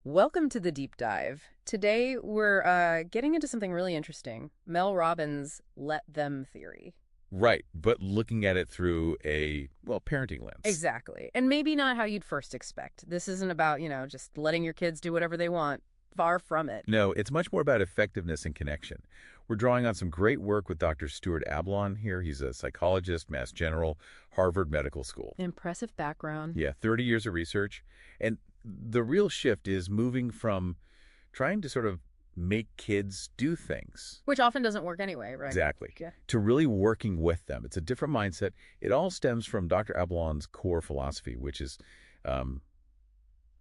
Welcome to the deep dive. Today we're getting into something really interesting. Mel Robbins' let them theory. Right, but looking at it through a parenting lens. Exactly. And maybe not how you'd first expect. This isn't about, just letting your kids do whatever they want. Far from it. No, it's much more about effectiveness and connection. We're drawing on some great work with Dr. Stuart Ablon here. He's a psychologist, Mass General, Harvard Medical School. Impressive background. Yeah, 30 years of research. And the real shift is moving from trying to sort of make kids do things. Which often doesn't work anyway, right? Exactly. Yeah. To really working with them. It's a different mindset. It all stems from Dr. Ablon's core philosophy, which is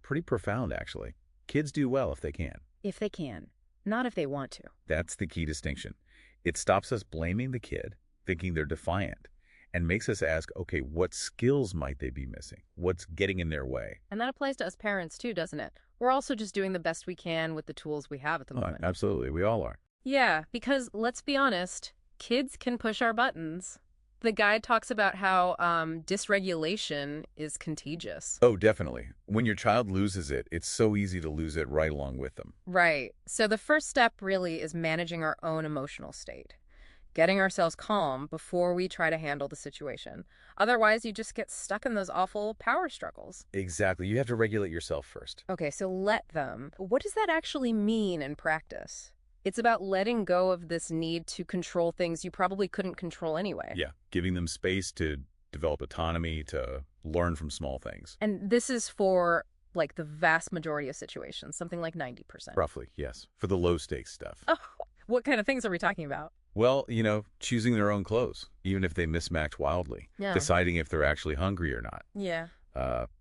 pretty profound, actually. Kids do well if they can. If they can. Not if they want to. That's the key distinction. It stops us blaming the kid, thinking they're defiant, and makes us ask, okay, what skills might they be missing? What's getting in their way? And that applies to us parents too, doesn't it? We're also just doing the best we can with the tools we have at the Oh, moment. absolutely. We all are. Yeah, because let's be honest, kids can push our buttons. The guide talks about how dysregulation is contagious. Oh, definitely. When your child loses it, it's so easy to lose it right along with them. Right. So the first step really is managing our own emotional state, getting ourselves calm before we try to handle the situation. Otherwise, you just get stuck in those awful power struggles. Exactly. You have to regulate yourself first. Okay, so let them. What does that actually mean in practice? It's about letting go of this need to control things you probably couldn't control anyway. Yeah, giving them space to develop autonomy, to learn from small things. And this is for like the vast majority of situations, something like 90%. Roughly, yes. For the low-stakes stuff. Oh, what kind of things are we talking about? Well, choosing their own clothes, even if they mismatch wildly. Yeah. Deciding if they're actually hungry or not. Yeah.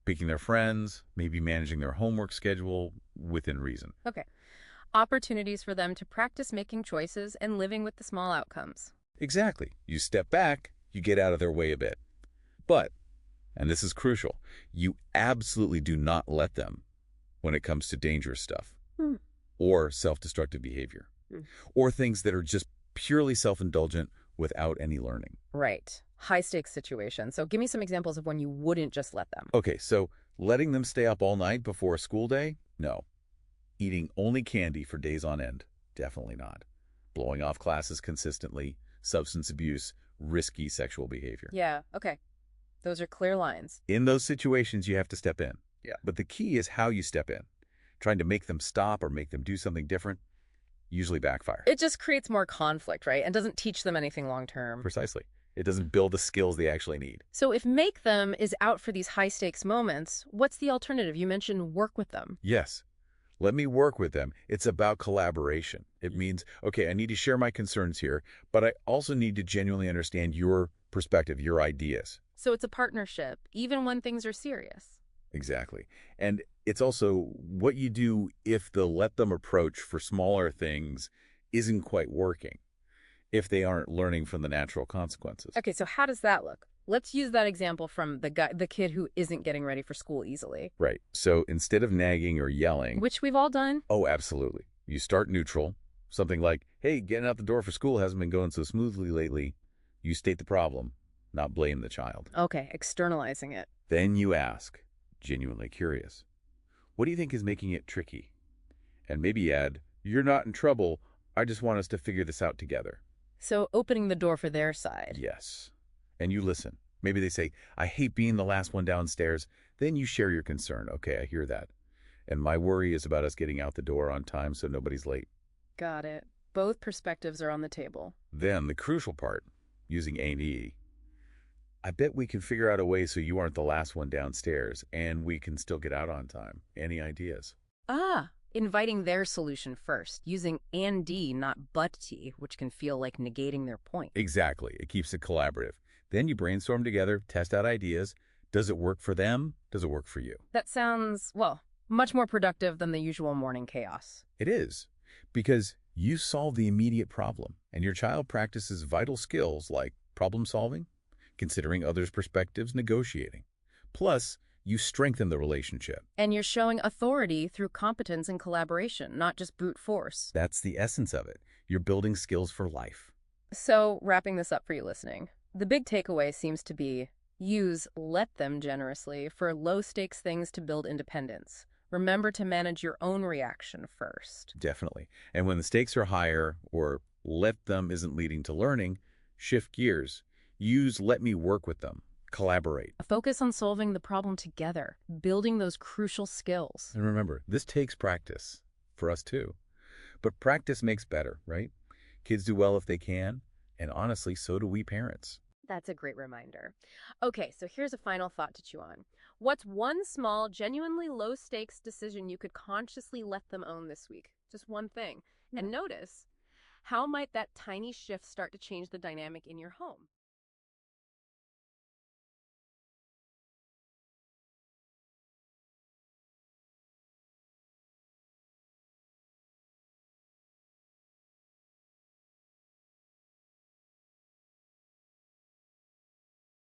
Picking their friends, maybe managing their homework schedule within reason. Okay. Opportunities for them to practice making choices and living with the small outcomes. Exactly. You step back, you get out of their way a bit. But, and this is crucial, you absolutely do not let them when it comes to dangerous stuff or self-destructive behavior or things that are just purely self-indulgent without any learning. Right. High stakes situation. So give me some examples of when you wouldn't just let them. Okay, so letting them stay up all night before a school day? No. Eating only candy for days on end? Definitely not. Blowing off classes consistently, substance abuse, risky sexual behavior. Yeah, okay. Those are clear lines. In those situations, you have to step in. Yeah. But the key is how you step in. Trying to make them stop or make them do something different usually backfire. It just creates more conflict, right? And doesn't teach them anything long term. Precisely. It doesn't build the skills they actually need. So if make them is out for these high stakes moments, what's the alternative? You mentioned work with them. Yes. Let me work with them. It's about collaboration. It means, okay, I need to share my concerns here, but I also need to genuinely understand your perspective, your ideas. So it's a partnership, even when things are serious. Exactly. And it's also what you do if the let them approach for smaller things isn't quite working, if they aren't learning from the natural consequences. Okay, so how does that look? Let's use that example from the kid who isn't getting ready for school easily. Right. So instead of nagging or yelling. Which we've all done. Oh, absolutely. You start neutral. Something like, hey, getting out the door for school hasn't been going so smoothly lately. You state the problem, not blame the child. Okay, externalizing it. Then you ask, genuinely curious, what do you think is making it tricky? And maybe add, you're not in trouble. I just want us to figure this out together. So opening the door for their side. Yes. And you listen. Maybe they say, I hate being the last one downstairs. Then you share your concern. Okay, I hear that. And my worry is about us getting out the door on time so nobody's late. Got it. Both perspectives are on the table. Then the crucial part, using A&E. I bet we can figure out a way so you aren't the last one downstairs and we can still get out on time. Any ideas? Inviting their solution first, using and D, not but T, which can feel like negating their point. Exactly. It keeps it collaborative. Then you brainstorm together, test out ideas. Does it work for them? Does it work for you? That sounds, well, much more productive than the usual morning chaos. It is, because you solve the immediate problem, and your child practices vital skills like problem solving, considering others' perspectives, negotiating. Plus, you strengthen the relationship. And you're showing authority through competence and collaboration, not just brute force. That's the essence of it. You're building skills for life. So, wrapping this up for you listening, the big takeaway seems to be use let them generously for low-stakes things to build independence, Remember to manage your own reaction first. Definitely. And when the stakes are higher or let them isn't leading to learning, shift gears. Use let me work with them. Collaborate. Focus on solving the problem together, building those crucial skills. And remember, this takes practice for us too. But practice makes better, right? Kids do well if they can, and honestly, so do we parents. That's a great reminder. Okay, so here's a final thought to chew on. What's one small, genuinely low stakes decision you could consciously let them own this week? Just one thing. And notice, how might that tiny shift start to change the dynamic in your home?